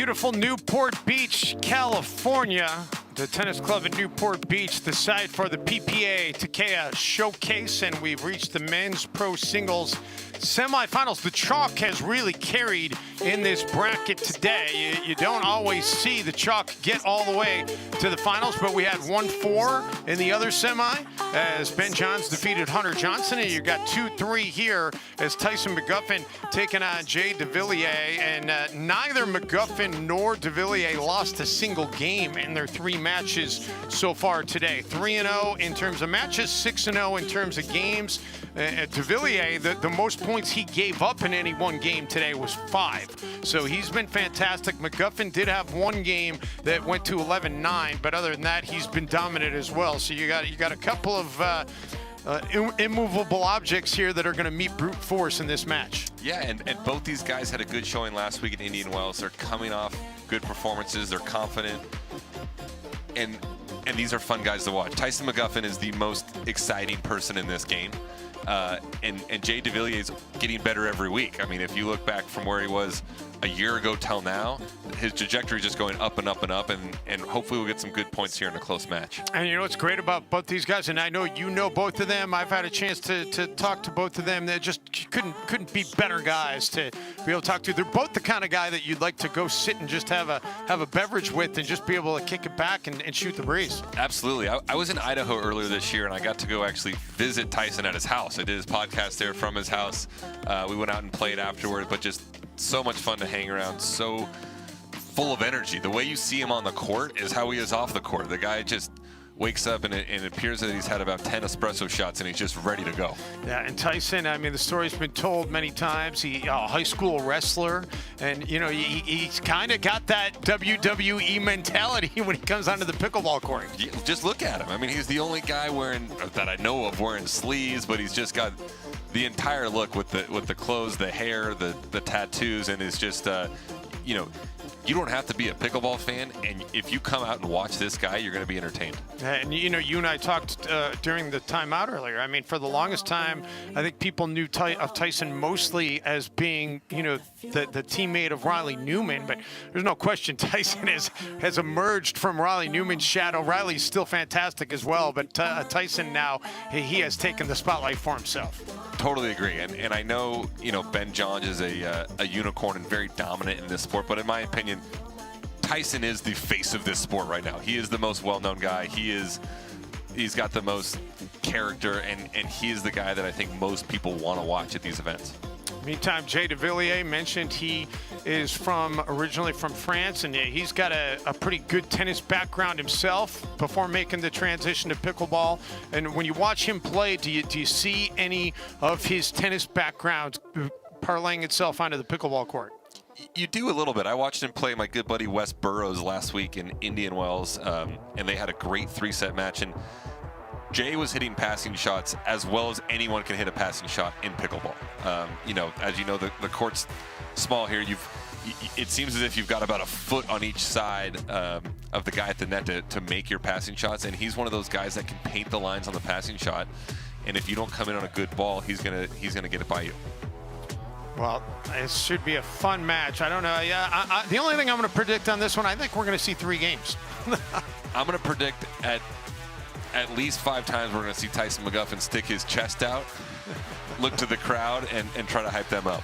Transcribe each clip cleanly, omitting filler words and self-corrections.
beautiful Newport Beach, California. The tennis club in Newport Beach, the site for the PPA Takeya Showcase, and we've reached the men's pro singles semifinals. The chalk has really carried in this bracket today. You don't always see the chalk get all the way to the finals, but we had 1-4 in the other semi as Ben Johns defeated Hunter Johnson, and you got 2-3 here as Tyson Mcguffin taking on Jay Devilliers, and neither Mcguffin nor Devilliers lost a single game in their 3 matches so far today. 3-0 in terms of matches, 6-0 in terms of games. Devilliers, the most points he gave up in any one game today was 5. So he's been fantastic. Mcguffin did have one game that went to 11-9, but other than that, he's been dominant as well. So you got a couple of immovable objects here that are going to meet brute force in this match. Yeah, and both these guys had a good showing last week in Indian Wells. They're coming off good performances. They're confident. And these are fun guys to watch. Tyson Mcguffin is the most exciting person in this game. And Jay Devilliers getting better every week. I mean, if you look back from where he was a year ago till now, his trajectory is just going up and up and up, and hopefully we'll get some good points here in a close match. And you know what's great about both these guys, and I know you know both of them. I've had a chance to talk to both of them. They just couldn't be better guys to be able to talk to. They're both the kind of guy that you'd like to go sit and just have a beverage with and just be able to kick it back and shoot the breeze. Absolutely. I was in Idaho earlier this year, and I got to go actually visit Tyson at his house. I did his podcast there from his house. We went out and played afterward, but just so much fun to hang around, so full of energy. The way you see him on the court is how he is off the court. The guy just wakes up and it appears that he's had about 10 espresso shots and he's just ready to go. Yeah, and Tyson, I mean, the story's been told many times. He a high school wrestler, and you know he's kind of got that WWE mentality when he comes onto the pickleball court. Just look at him. I mean, he's the only guy that I know of wearing sleeves, but he's just got the entire look with the clothes, the hair, the tattoos, and it's just you know, you don't have to be a pickleball fan, and if you come out and watch this guy, you're going to be entertained. And you know, you and I talked during the timeout earlier. I mean, for the longest time, I think people knew of Tyson mostly as being, you know, the teammate of Riley Newman, but there's no question Tyson has emerged from Riley Newman's shadow. Riley's still fantastic as well, but Tyson now, he has taken the spotlight for himself. Totally agree, and I know, you know, Ben Johns is a unicorn and very dominant in this sport, but in my opinion, Tyson is the face of this sport right now. He is the most well-known guy. He's got the most character, and he is the guy that I think most people want to watch at these events. Meantime, Jay Devilliers mentioned he is originally from France, and he's got a pretty good tennis background himself before making the transition to pickleball. And when you watch him play, do you see any of his tennis background parlaying itself onto the pickleball court? You do a little bit. I watched him play my good buddy Wes Burrows last week in Indian Wells, and they had a great 3-set match. And Jay was hitting passing shots as well as anyone can hit a passing shot in pickleball. You know, as you know, the court's small here. It seems as if you've got about a foot on each side of the guy at the net to make your passing shots, and he's one of those guys that can paint the lines on the passing shot. And if you don't come in on a good ball, he's gonna get it by you. Well, it should be a fun match. I don't know. Yeah, the only thing I'm going to predict on this one, I think we're going to see 3 games. I'm going to predict at least 5 times we're going to see Tyson Mcguffin stick his chest out, look to the crowd, and try to hype them up.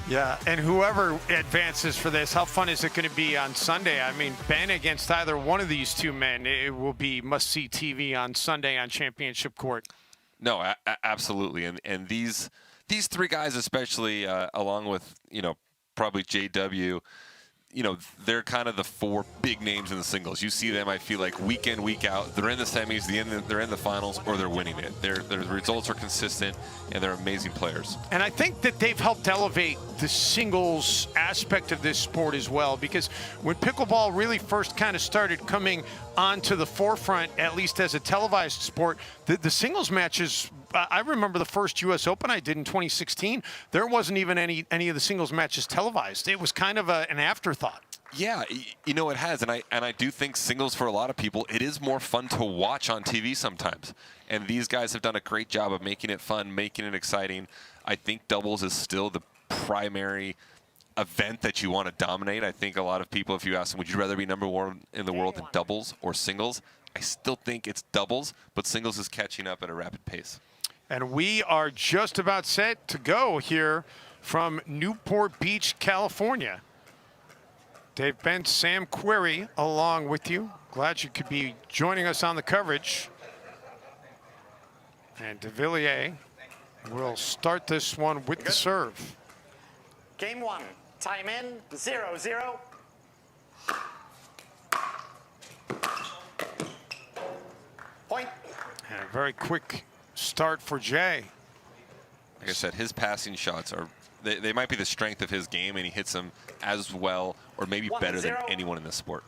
Yeah, and whoever advances for this, how fun is it going to be on Sunday? I mean, Ben against either one of these two men, it will be must-see TV on Sunday on Championship Court. No, absolutely. And these 3 guys, especially along with, you know, probably JW, you know, they're kind of the 4 big names in the singles. You see them, I feel like, week in, week out. They're in the semis, they're in the finals, or they're winning it. Their results are consistent, and they're amazing players. And I think that they've helped elevate the singles aspect of this sport as well, because when pickleball really first kind of started coming onto the forefront, at least as a televised sport, the singles matches, I remember the first U.S. Open I did in 2016. There wasn't even any of the singles matches televised. It was kind of an afterthought. Yeah, you know, it has, and I do think singles for a lot of people, it is more fun to watch on TV sometimes. And these guys have done a great job of making it fun, making it exciting. I think doubles is still the primary event that you want to dominate. I think a lot of people, if you ask them, would you rather be #1 in the world in doubles or singles? I still think it's doubles, but singles is catching up at a rapid pace. And we are just about set to go here from Newport Beach, California. Dave Bent, Sam Querry along with you. Glad you could be joining us on the coverage. And Devilliers will start this one with the serve. Game 1, time in, 0-0. Point. And a very quick start for Jay. Like I said, his passing shots are, they might be the strength of his game, and he hits them as well or maybe better than anyone in this sport.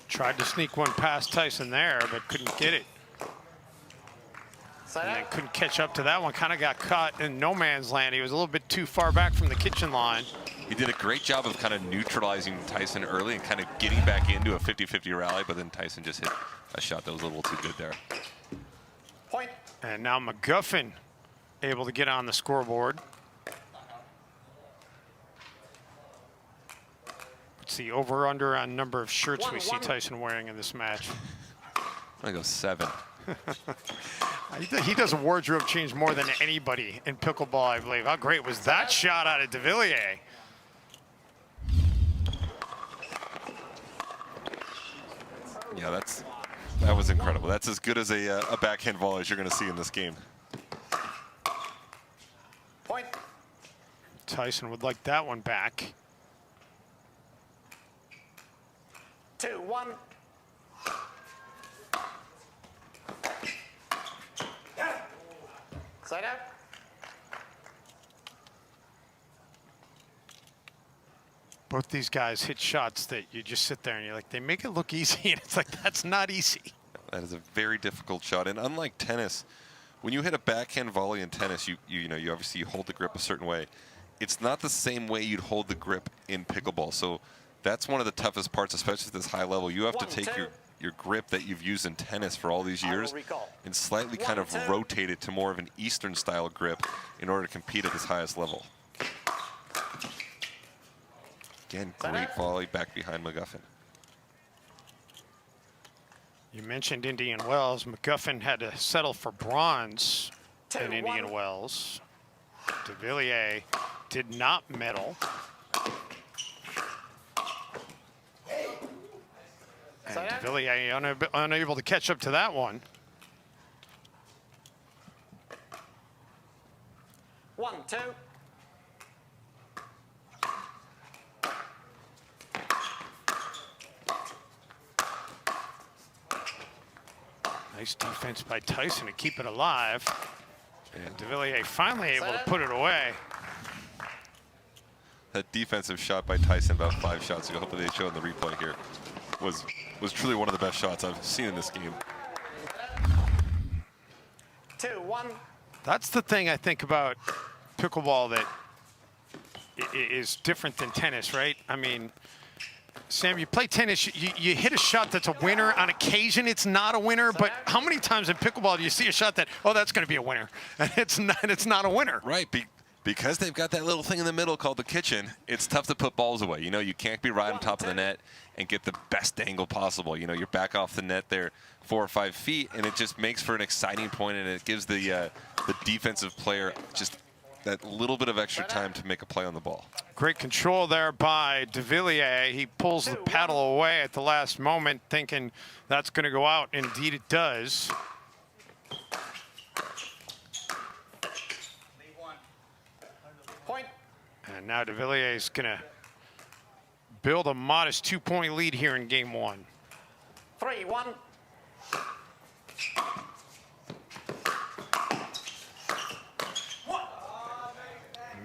Tried to sneak one past Tyson there, but couldn't get it. And then couldn't catch up to that one. Kind of got caught in no man's land. He was a little bit too far back from the kitchen line. He did a great job of kind of neutralizing Tyson early and kind of getting back into a 50-50 rally, but then Tyson just hit a shot that was a little too good there. Point. And now Mcguffin able to get on the scoreboard. What's the over-under on number of shirts we see Tyson wearing in this match? I'm going to go 7. He does a wardrobe change more than anybody in pickleball, I believe. How great was that shot out of Devilliers? Yeah, that was incredible. That's as good as a backhand volley as you're going to see in this game. Point. Tyson would like that one back. 2-1. Side out. Both these guys hit shots that you just sit there and you're like, they make it look easy, and it's like, that's not easy. That is a very difficult shot, and unlike tennis, when you hit a backhand volley in tennis, you obviously hold the grip a certain way. It's not the same way you'd hold the grip in pickleball. So that's one of the toughest parts, especially at this high level. You have to take your grip that you've used in tennis for all these years and slightly kind of rotate it to more of an Eastern style grip in order to compete at this highest level. Again, great volley back behind Mcguffin. You mentioned Indian Wells. Mcguffin had to settle for bronze in Indian Wells. Devilliers did not medal. And Devilliers unable to catch up to that one. 1-2. Nice defense by Tyson to keep it alive. And Devilliers finally able to put it away. That defensive shot by Tyson about 5 shots ago, hopefully they show in the replay here, was truly one of the best shots I've seen in this game. 2-1. That's the thing I think about pickleball that is different than tennis, right? I mean, Sam, you play tennis, you hit a shot that's a winner. On occasion, it's not a winner, but how many times in pickleball do you see a shot that, oh, that's going to be a winner, and it's not a winner? Right, because they've got that little thing in the middle called the kitchen, it's tough to put balls away. You know, you can't be right on top of the net and get the best angle possible. You know, you're back off the net there 4 or 5 feet, and it just makes for an exciting point, and it gives the defensive player just that little bit of extra time to make a play on the ball. Great control there by Devilliers. He pulls the paddle away at the last moment, thinking that's going to go out. Indeed, it does. Point. And now Devilliers is going to build a modest 2-point lead here in game 1. 3-1.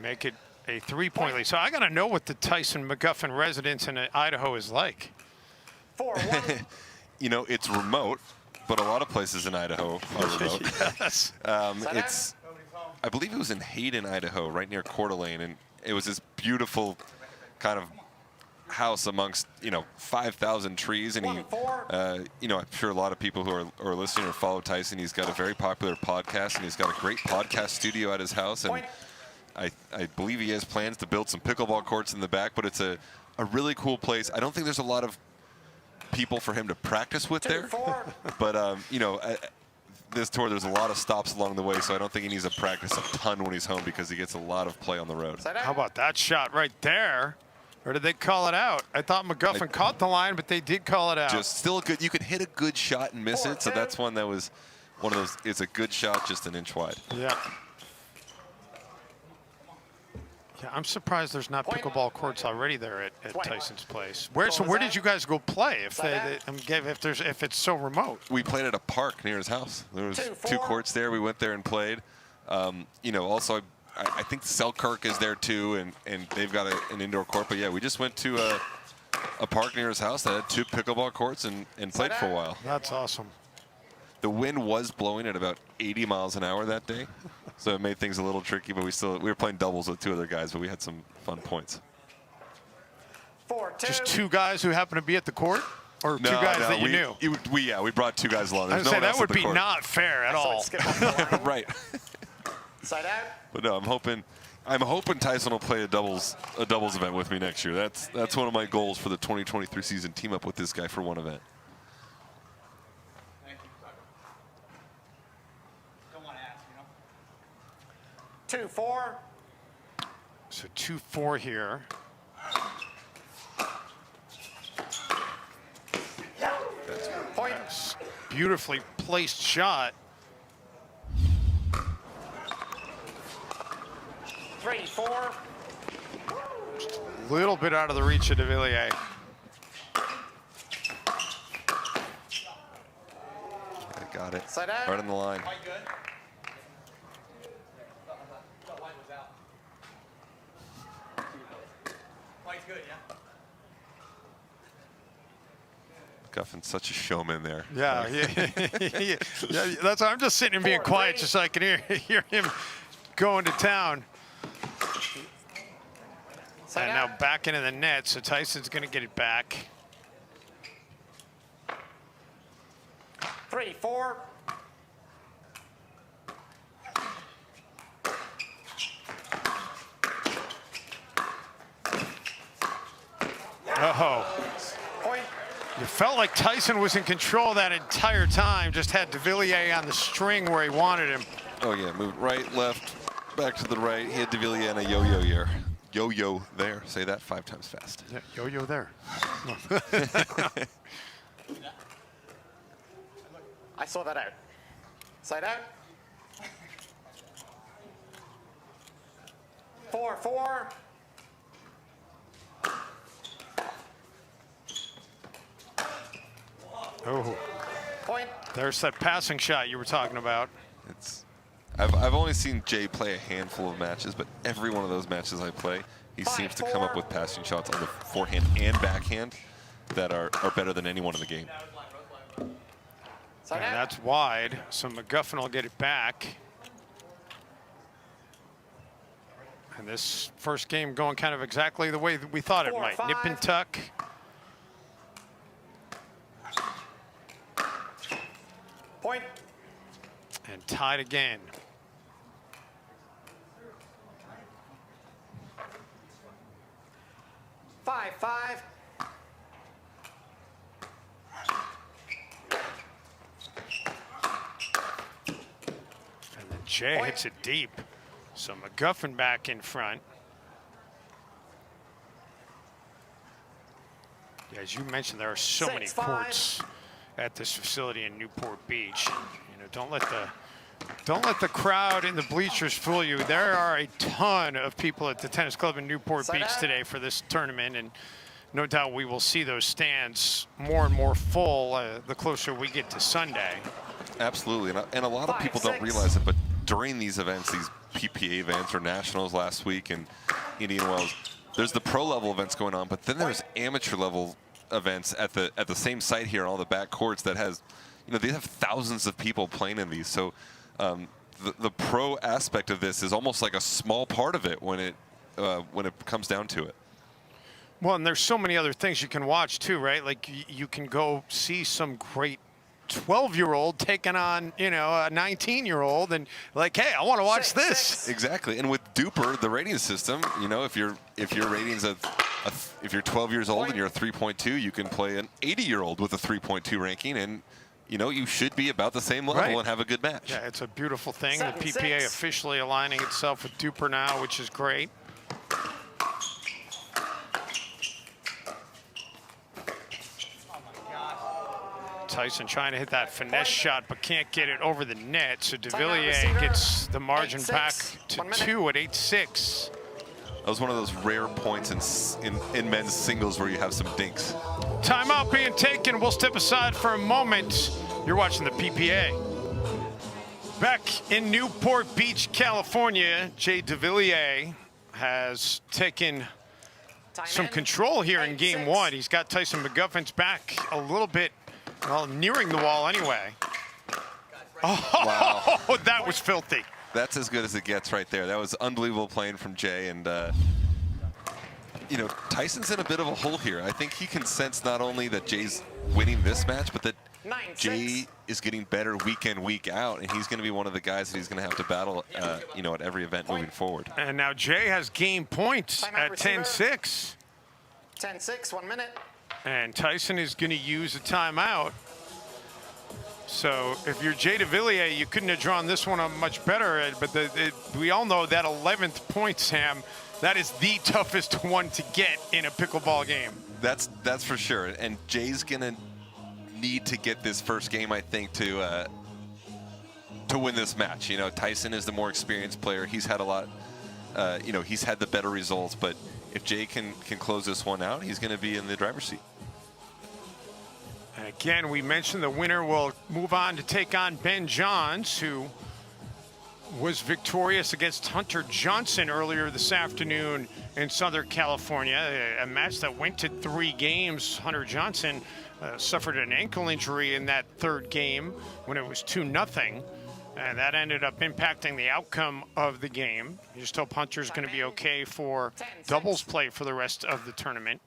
Make it a 3-point lead. So I got to know what the Tyson Mcguffin residence in Idaho is like. 4-1. You know, it's remote, but a lot of places in Idaho are remote. Yes. I believe it was in Hayden, Idaho, right near Coeur d'Alene, and it was this beautiful kind of house amongst 5,000 trees, and he, I'm sure a lot of people who are listening or follow Tyson. He's got a very popular podcast, and he's got a great podcast studio at his house, and I believe he has plans to build some pickleball courts in the back. But it's a really cool place. I don't think there's a lot of people for him to practice with there, but this tour there's a lot of stops along the way, so I don't think he needs to practice a ton when he's home because he gets a lot of play on the road. How about that shot right there? Or did they call it out? I thought Mcguffin caught the line, but they did call it out. Just still good. You could hit a good shot and miss it, so that's one that was one of those. It's a good shot, just an inch wide. Yeah. Yeah, I'm surprised there's not pickleball courts already there at Tyson's place. Where did you guys go play if it's so remote? We played at a park near his house. There was 2 courts there. We went there and played. Also I think Selkirk is there too, and they've got an indoor court. But yeah, we just went to a park near his house that had 2 pickleball courts and played for a while. That's awesome. The wind was blowing at about 80 miles an hour that day, so it made things a little tricky, but we were playing doubles with 2 other guys, but we had some fun points. Just 2 guys who happened to be at the court? Or 2 guys that you knew? We brought 2 guys along. I was saying that would be not fair at all. Right. Side out. But no, I'm hoping Tyson will play a doubles event with me next year. That's one of my goals for the 2023 season. Team up with this guy for one event. Don't want to ask, 2-4. So 2-4 here. Point. Beautifully placed shot. 3-4. Just a little bit out of the reach of Devilliers. I got it. Side out. Right on the line. Mcguffin's such a showman there. Yeah, yeah. That's why I'm just sitting and being quiet just so I can hear him going to town. And now back into the net, so Tyson's going to get it back. 3-4. Oh. Point. You felt like Tyson was in control that entire time, just had Devilliers on the string where he wanted him. Oh yeah, moved right, left, back to the right. He had Devilliers and a yo-yo here. Yo-yo there. Say that 5 times fast. Yeah, yo-yo there. I saw that out. Side out. 4-4. Oh, Point. there's that passing shot you were talking about. I've only seen Jay play a handful of matches, but every one of those matches I play, he seems to come up with passing shots on the forehand and backhand that are better than anyone in the game. Side And out. that's wide, so Mcguffin will get it back. And this first game going kind of exactly the way that we thought it might. Nip and tuck. Point. And tied again. Five. And then Jay hits it deep. So Mcguffin back in front. Yeah, as you mentioned, there are so many 6-5. courts at this facility in Newport Beach. Don't let the crowd in the bleachers fool you. There are a ton of people at the tennis club in Newport Beach today for this tournament, and no doubt we will see those stands more and more full the closer we get to Sunday. Absolutely, and a lot of people don't realize it, but during these events, these PPA events or nationals last week in Indian Wells, there's the pro level events going on, but then there's amateur level events at the same site here on all the back courts that has, they have thousands of people playing in these. So the pro aspect of this is almost like a small part of it when it comes down to it. Well, and there's so many other things you can watch too, right? Like you can go see some great 12-year-old taking on, you know, a 19-year-old, and like, hey, I want to watch this. Exactly. And with Duper, the rating system, you know, if your ratings if you're 12 years old and you're a 3.2, you can play an 80-year-old with a 3.2 ranking, and you know, you should be about the same level and have a good match. Yeah, it's a beautiful thing. The PPA officially aligning itself with Duper now, which is great. Tyson trying to hit that finesse shot, but can't get it over the net. So Devilliers gets the margin back to 2 at 8-6. That was one of those rare points in men's singles where you have some dinks. Timeout being taken. We'll step aside for a moment. You're watching the PPA. Back in Newport Beach, California, Jay Devilliers has taken some control here in game 1. He's got Tyson Mcguffin's back a little bit, well, nearing the wall anyway. Oh, wow. That was filthy. That's as good as it gets right there. That was unbelievable playing from Jay. And, you know, Tyson's in a bit of a hole here. I think he can sense not only that Jay's winning this match, but that Jay is getting better week in, week out. And he's going to be one of the guys that he's going to have to battle, you know, at every event moving forward. And now Jay has game points at 10-6. 10-6, 1 minute. And Tyson is going to use a timeout. So if you're Jay Devilliers, you couldn't have drawn this one up much better. But we all know that 11th point, Sam, that is the toughest one to get in a pickleball game. That's for sure. And Jay's going to need to get this first game, I think, to win this match. You know, Tyson is the more experienced player. He's had a lot, you know, he's had the better results. But if Jay can close this one out, he's going to be in the driver's seat. And again, we mentioned the winner will move on to take on Ben Johns, who was victorious against Hunter Johnson earlier this afternoon in Southern California, a match that went to 3 games. Hunter Johnson suffered an ankle injury in that 3rd game when it was 2-0, and that ended up impacting the outcome of the game. You just hope Hunter's going to be okay for doubles play for the rest of the tournament.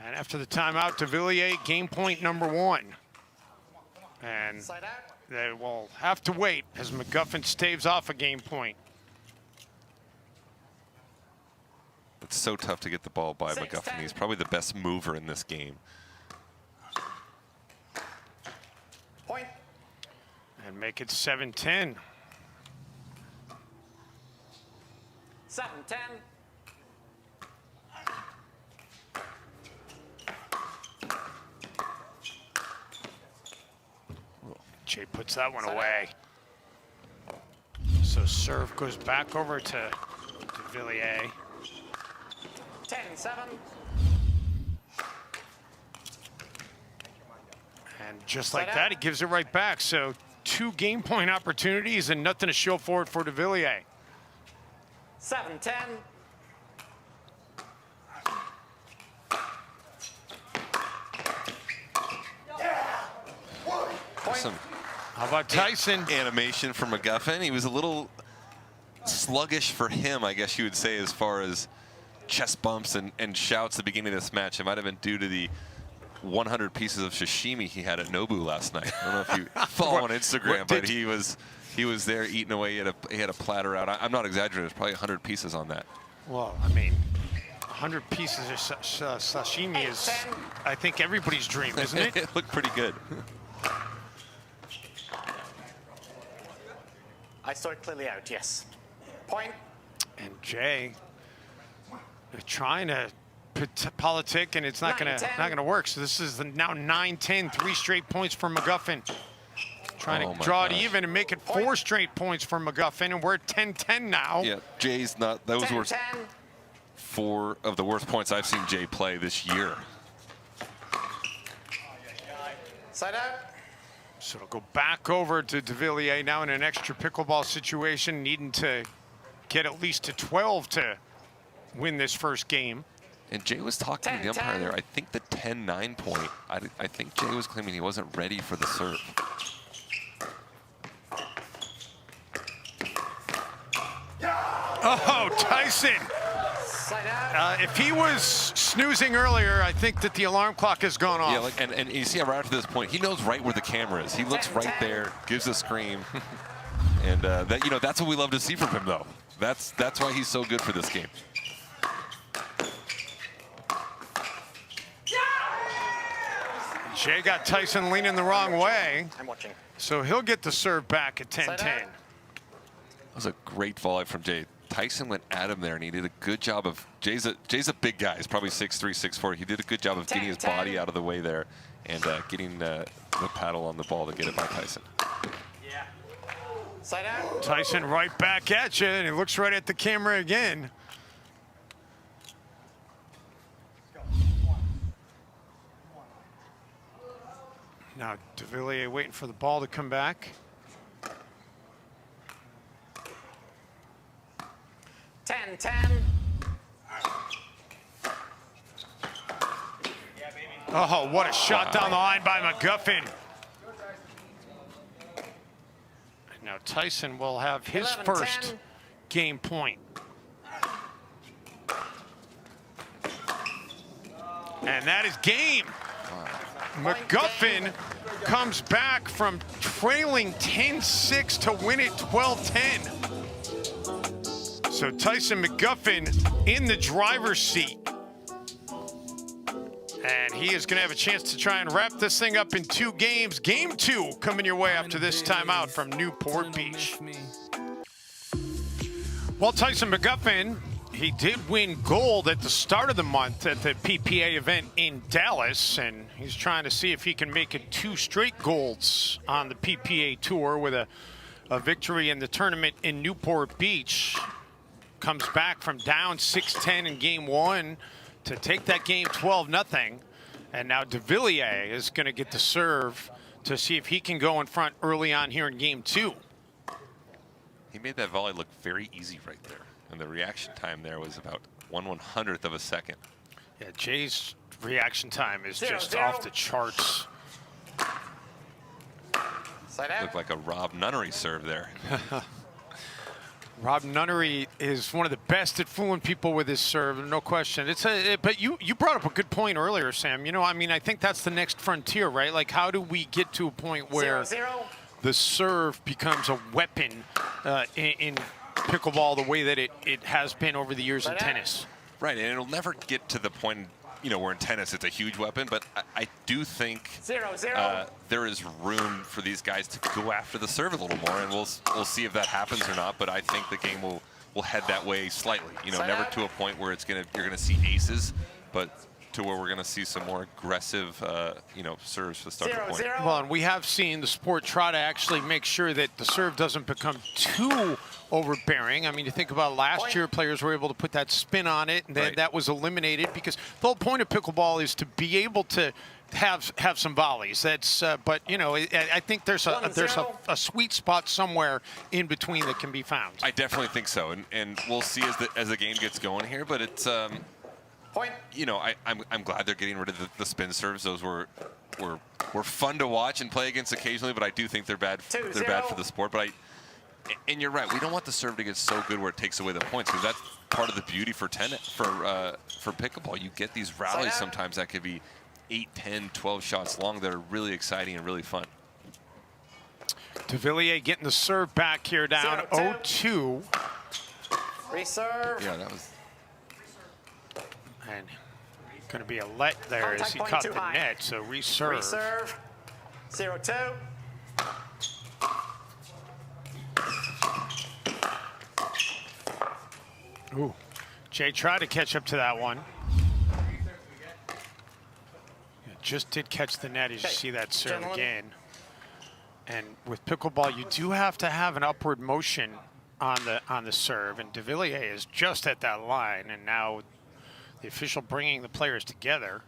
And after the timeout, Devilliers, game point number 1. And they will have to wait as Mcguffin staves off a game point. It's so tough to get the ball by Mcguffin. He's probably the best mover in this game. Point. And make it 7-10. 7-10. Jay puts that one away. So serve goes back over to Devilliers. 10-7. And just like that, he gives it right back. So 2 game point opportunities and nothing to show for it for Devilliers. 7-10. Awesome. How about Tyson? Animation for Mcguffin. He was a little sluggish for him, I guess you would say, as far as chest bumps and shouts at the beginning of this match. It might have been due to the 100 pieces of sashimi he had at Nobu last night. I don't know if you follow on Instagram, but he was there eating away. He had a platter out. I'm not exaggerating. There's probably 100 pieces on that. Well, I mean, 100 pieces of sashimi is, I think, everybody's dream, isn't it? It looked pretty good. I saw it clearly out, yes. Point. And Jay, they're trying to politic, and it's not gonna work. So this is now 9-10, 3 straight points for Mcguffin. Trying to draw it even and make it 4 straight points for Mcguffin, and we're at 10-10 now. Yeah, Jay's not. Those were 4 of the worst points I've seen Jay play this year. Side out. So it'll go back over to Devilliers now in an extra pickleball situation, needing to get at least to 12 to win this first game. And Jay was talking to the umpire there. I think the 10-9 point, I think Jay was claiming he wasn't ready for the serve. Oh, Tyson Side out. If he was snoozing earlier, I think that the alarm clock has gone off. Yeah, like, and you see right after this point, he knows right where the camera is. He looks right there, gives a scream, and that that's what we love to see from him, though. That's why he's so good for this game. Jay got Tyson leaning the wrong way, I'm watching. so he'll get the serve back at 10-10. Side out. That was a great volley from Jay. Tyson went at him there, and he did a good job of. Jay's a big guy. He's probably 6'3", 6'4". He did a good job of getting his body out of the way there and getting the paddle on the ball to get it by Tyson. Yeah. Side out. Tyson right back at you, and he looks right at the camera again. Now Devilliers waiting for the ball to come back. 10-10. Oh, what a shot down the line by Mcguffin. Now Tyson will have his 11-10. first game point. And that is game. Mcguffin comes back from trailing 10-6 to win it 12-10. So Tyson Mcguffin in the driver's seat. And he is going to have a chance to try and wrap this thing up in 2 games. Game 2 coming your way after this timeout from Newport Beach. Well, Tyson Mcguffin, he did win gold at the start of the month at the PPA event in Dallas, and he's trying to see if he can make it 2 straight golds on the PPA tour with a victory in the tournament in Newport Beach. Comes back from down 6-10 in game 1 to take that game 12-0. And now Devilliers is going to get the serve to see if he can go in front early on here in game 2. He made that volley look very easy right there. And the reaction time there was about 1/100th of a second. Yeah, Jay's reaction time is 0-0. just off the charts. Side out. Looked like a Rob Nunnery serve there. Rob Nunnery is one of the best at fooling people with his serve, no question. But you brought up a good point earlier, Sam. You know, I mean, I think that's the next frontier, right? Like, how do we get to a point where 0-0. the serve becomes a weapon in pickleball the way that it has been over the years in tennis? Right, and it'll never get to the point, where in tennis it's a huge weapon, but I do think 0-0. there is room for these guys to go after the serve a little more, and we'll see if that happens or not. But I think the game will head that way slightly. Never to a point where you're gonna see aces, but to where we're gonna see some more aggressive, serves to start the point. 0-0. Well, and we have seen the sport try to actually make sure that the serve doesn't become too overbearing. I mean, you think about last year, players were able to put that spin on it, and then that was eliminated because the whole point of pickleball is to be able to have some volleys. That's but I think there's a sweet spot somewhere in between that can be found. I definitely think so, and we'll see as the game gets going here. But it's Point. I'm glad they're getting rid of the spin serves. Those were fun to watch and play against occasionally, but I do think they're bad. They're bad for the sport. But and you're right. We don't want the serve to get so good where it takes away the points, because that's part of the beauty for pickleball. You get these rallies sometimes that could be 8, 10, 12 shots long that are really exciting and really fun. Devilliers getting the serve back here down 0-2. Reserve. Yeah, that was. And going to be a let there as he caught the net, so reserve. Reserve. 0-2. Ooh, Jay tried to catch up to that one. Just did catch the net as you see that serve again. And with pickleball, you do have to have an upward motion on the serve, and Devilliers is just at that line, and now the official bringing the players together.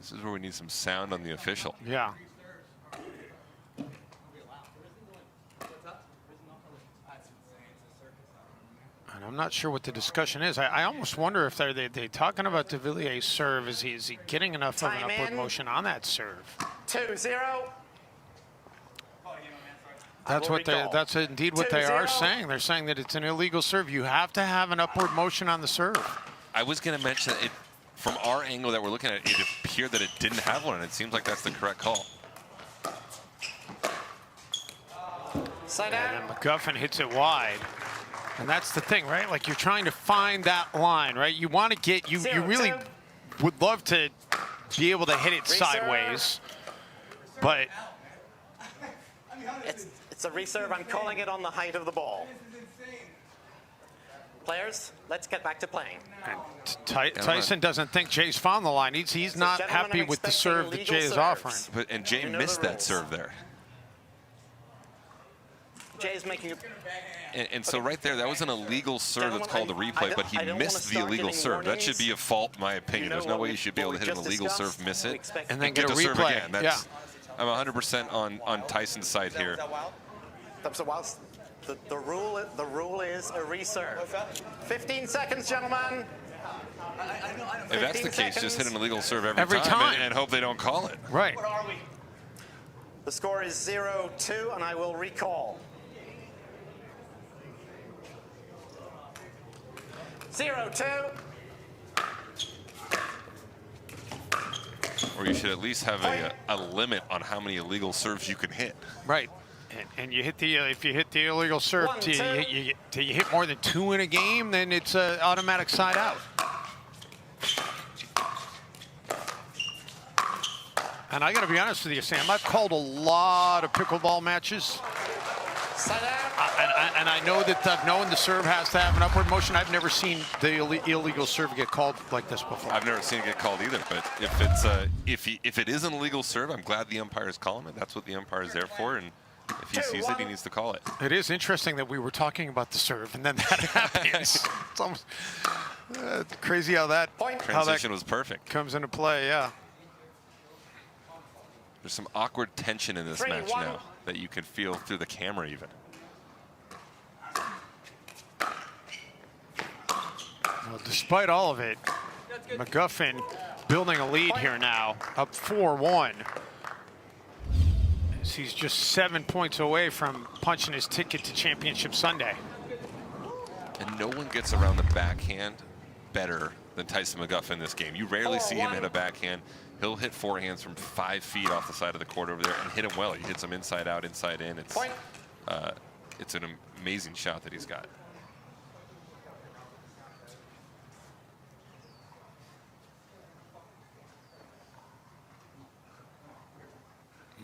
This is where we need some sound on the official. Yeah. And I'm not sure what the discussion is. I almost wonder if they're talking about Devilliers' serve. Is he getting enough of an upward motion on that serve? 2-0. That's what they. That's indeed what they are saying. They're saying that it's an illegal serve. You have to have an upward motion on the serve. I was going to mention it from our angle that we're looking at. It appeared that it didn't have one, and it seems like that's the correct call. Side And out. then Mcguffin hits it wide. And that's the thing, right? Like, you're trying to find that line, right? You want to get, you really would love to be able to hit it sideways, but It's a reserve. I'm calling it on the height of the ball. Players, let's get back to playing. Tyson doesn't think Jay's found the line. He's not happy with the serve that Jay is offering. And Jay missed that serve there. Jay's making a... And so right there, that was an illegal serve that's called a replay, but he missed the illegal serve. That should be a fault, in my opinion. There's no way you should be able to hit an illegal serve, miss it, and then get a serve replay. again. That's, I'm 100% on Tyson's side here. That's a wild. The rule is a reserve. 15 seconds, gentlemen. If that's the case, just hit an illegal serve every time. time. And hope they don't call it. Right. The score is 0-2, and I will recall. 0-2. Or you should at least have a limit on how many illegal serves you can hit. Right. And you hit the if you hit the illegal serve, till you hit more than 2 in a game, then it's an automatic side out. And I got to be honest with you, Sam. I've called a lot of pickleball matches, Side out. and I know that I've known the serve has to have an upward motion. I've never seen the illegal serve get called like this before. I've never seen it get called either. But if it's if it is an illegal serve, I'm glad the umpire is calling it. That's what the umpire is there for. And if he sees it, he needs to call it. It is interesting that we were talking about the serve, and then that happens. It's almost crazy how that Transition was perfect. comes into play. Yeah. There's some awkward tension in this 3-1. match now that you can feel through the camera even. Well, despite all of it, Mcguffin building a lead here now, up 4-1. He's just 7 points away from punching his ticket to Championship Sunday. And no one gets around the backhand better than Tyson Mcguffin in this game. You rarely see him hit a backhand. He'll hit forehands from 5 feet off the side of the court over there and hit them well. He hits them inside out, inside in. It's an amazing shot that he's got.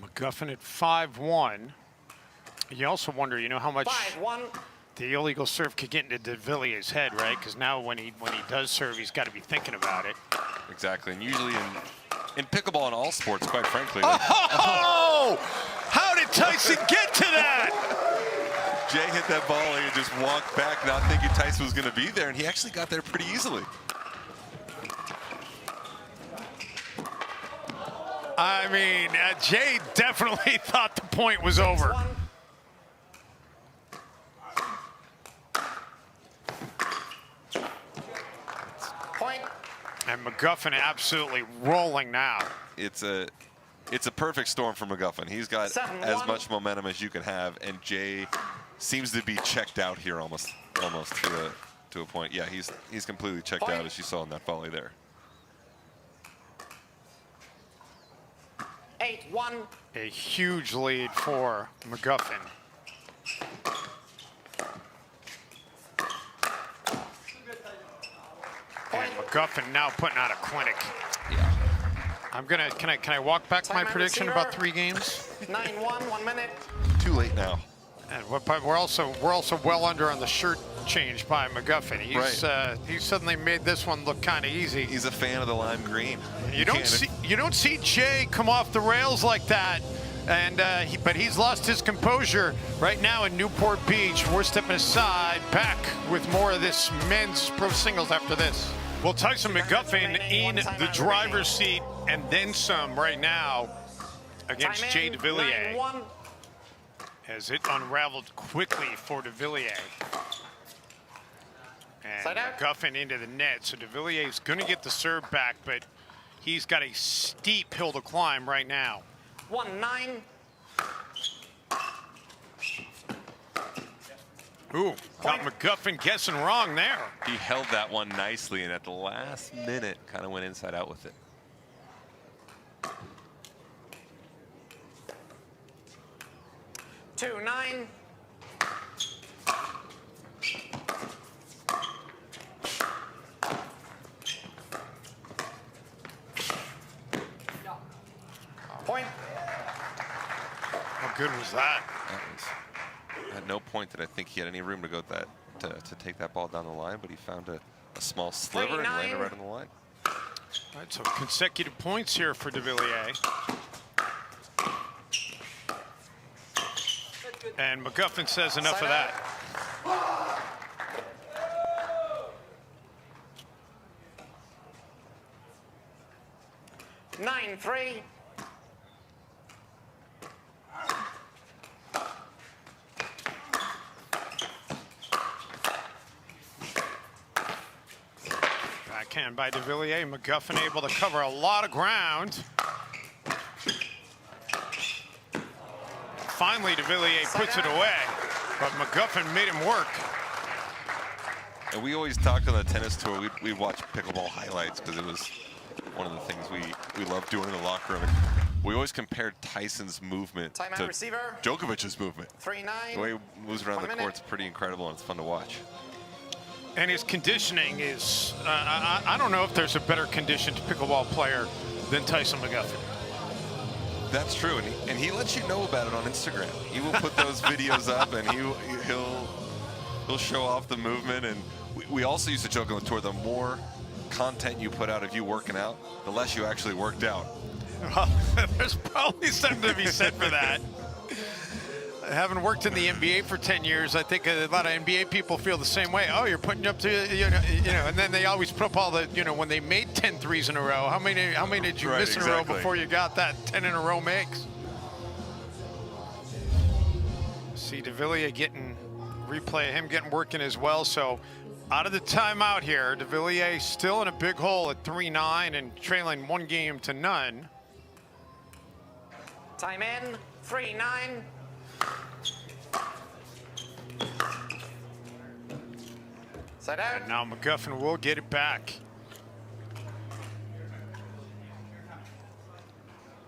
Mcguffin at 5-1. You also wonder, how much 5-1. the illegal serve could get into Devilliers' head, right? Because now when he does serve, he's got to be thinking about it. Exactly, and usually in pickleball and all sports, quite frankly. Oh! How did Tyson get to that? Jay hit that ball and he just walked back not thinking Tyson was going to be there, and he actually got there pretty easily. I mean, Jay definitely thought the point was over. Point. And Mcguffin absolutely rolling now. It's a perfect storm for Mcguffin. He's got 7-1. as much momentum as you can have, and Jay seems to be checked out here almost to a point. Yeah, he's completely checked out, as you saw in that volley there. 8-1. A huge lead for Mcguffin. And Mcguffin now putting out a clinic. Yeah. Can I walk back my Timeout prediction receiver. about 3 games? 9-1. 1 minute. Too late now. And we're also well under on the shirt change by Mcguffin. He's suddenly made this one look kind of easy. He's a fan of the lime green. You don't see Jay come off the rails like that, and but he's lost his composure right now in Newport Beach. We're stepping aside, back with more of this men's pro singles after this. Well, Tyson Mcguffin in the driver's seat and then some right now against Jay Devilliers, 9-1. as it unraveled quickly for Devilliers. And Side out. Mcguffin into the net. So Devilliers is going to get the serve back, but he's got a steep hill to climb right now. 1-9. Ooh, got Mcguffin guessing wrong there. He held that one nicely, and at the last minute, kind of went inside out with it. Two, 9. Point. How good was that? At no point did I think he had any room to go to take that ball down the line, but he found a small sliver and landed right on the line. All right, so consecutive points here for Devilliers. And Mcguffin says enough of that. Nine, 3. Backhand by Devilliers. Mcguffin able to cover a lot of ground. Finally, Devilliers puts it away, but Mcguffin made him work. And we always talked on the tennis tour, we'd watch pickleball highlights because it was one of the things we loved doing in the locker room. And we always compared Tyson's movement Timeout to receiver. Djokovic's movement. 3, 9. The way he moves around 1 the minute. court's pretty incredible, and it's fun to watch. And his conditioning is, I don't know if there's a better conditioned pickleball player than Tyson Mcguffin. That's true, and he lets you know about it on Instagram. He will put those videos up, and he'll show off the movement. And we also used to joke on the tour, the more content you put out of you working out, the less you actually worked out. Well, there's probably something to be said for that. Having worked in the NBA for 10 years, I think a lot of NBA people feel the same way. Oh, you're putting up to, you know, and then they always put up all the, when they made 10 threes in a row, how many did you miss in a row before you got that 10 in a row makes? See Devilliers getting replay of him getting working as well. So out of the timeout here, Devilliers still in a big hole at 3-9 and trailing 1 game to none. Time in. 3, 9. Side out. And now Mcguffin will get it back.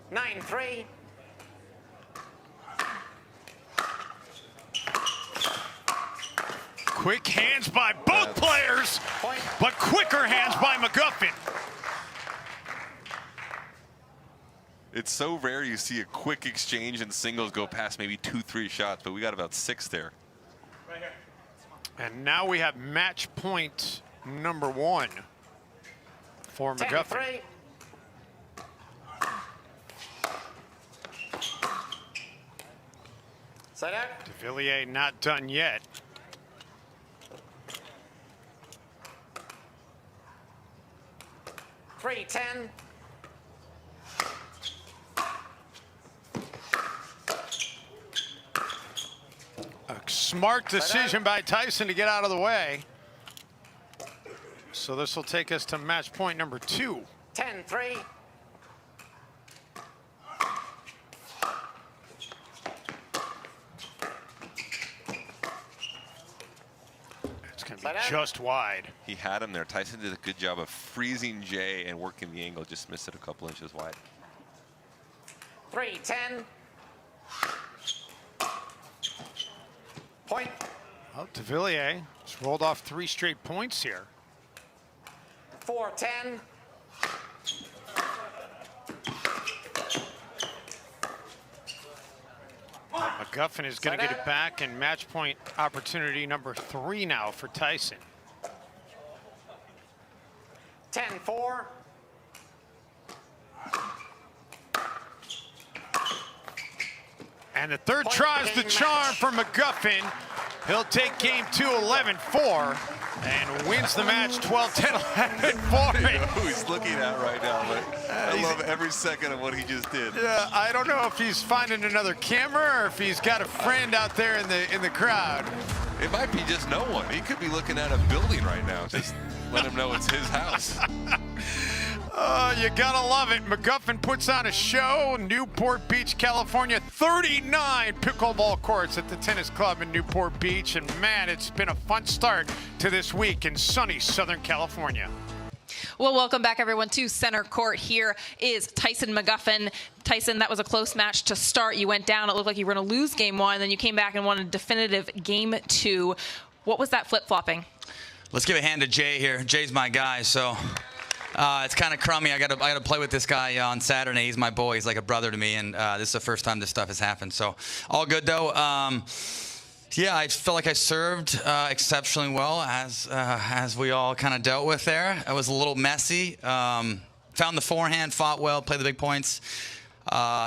9, 3. Quick hands by both players, Point. but quicker hands by Mcguffin. It's so rare you see a quick exchange and singles go past maybe 2-3 shots, but we got about 6 there. Right here. And now we have match point number 1 for 10, Mcguffin. 3. Side out. Devilliers not done yet. Three, 10. A smart decision by Tyson to get out of the way. So this will take us to match point number 2. 10, 3. It's going to be just wide. He had him there. Tyson did a good job of freezing Jay and working the angle, just missed it a couple inches wide. 3, 10. Point. Well, Devilliers just rolled off 3 straight points here. 4, 10. Mcguffin is going to get it back, and match point opportunity number 3 now for Tyson. 10, 4. And the third try is the charm for Mcguffin. He'll take game 2, 11-4, and wins the match 12-10, 11-4. Who he's looking at right now, but I love every second of what he just did. Yeah, I don't know if he's finding another camera or if he's got a friend out there in the crowd. It might be just no one. He could be looking at a building right now. Just let him know it's his house. You gotta love it. Mcguffin puts on a show. Newport Beach, California. 39 pickleball courts at the tennis club in Newport Beach. And man, it's been a fun start to this week in sunny Southern California. Well, welcome back, everyone, to center court. Here is Tyson Mcguffin. Tyson, that was a close match to start. You went down. It looked like you were going to lose game one. Then you came back and won a definitive game two. What was that flip-flopping? Let's give a hand to Jay here. Jay's my guy, so it's kind of crummy. I got to play with this guy on Saturday. He's my boy. He's like a brother to me, and this is the first time this stuff has happened. So all good, though. Yeah, I felt like I served exceptionally well, as we all kind of dealt with there. I was a little messy. Found the forehand, fought well, played the big points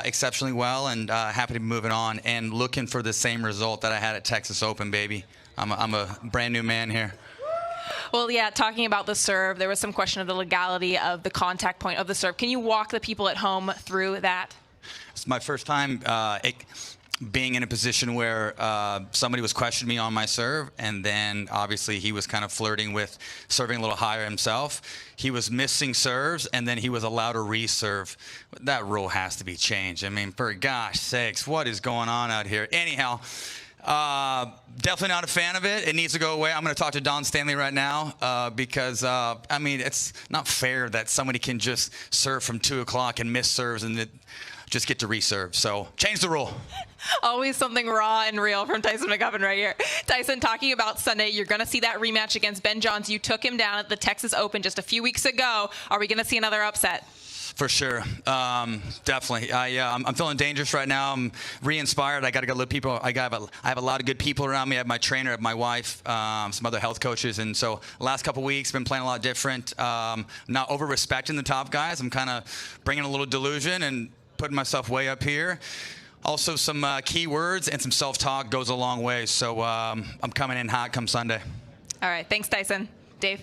exceptionally well, and happy to be moving on and looking for the same result that I had at Texas Open, baby. I'm a brand new man here. Well, yeah, talking about the serve, there was some question of the legality of the contact point of the serve. Can you walk the people at home through that? It's my first time being in a position where somebody was questioning me on my serve, and then obviously he was kind of flirting with serving a little higher himself. He was missing serves, and then he was allowed to reserve. That rule has to be changed. I mean, for gosh sakes, what is going on out here? Anyhow, definitely not a fan of it. It needs to go away. I'm going to talk to Don Stanley right now because, I mean, it's not fair that somebody can just serve from 2 o'clock and miss serves and just get to reserve. So change the rule. Always something raw and real from Tyson Mcguffin right here. Tyson, talking about Sunday, you're going to see that rematch against Ben Johns. You took him down at the Texas Open just a few weeks ago. Are we going to see another upset? For sure, definitely. I'm feeling dangerous right now. I'm re-inspired. I got to go with people. I have a lot of good people around me. I have my trainer, I have my wife, some other health coaches, and so the last couple weeks been playing a lot different. Not over-respecting the top guys. I'm kind of bringing a little delusion and putting myself way up here. Also, some key words and some self-talk goes a long way. So I'm coming in hot come Sunday. All right, thanks, Tyson. Dave.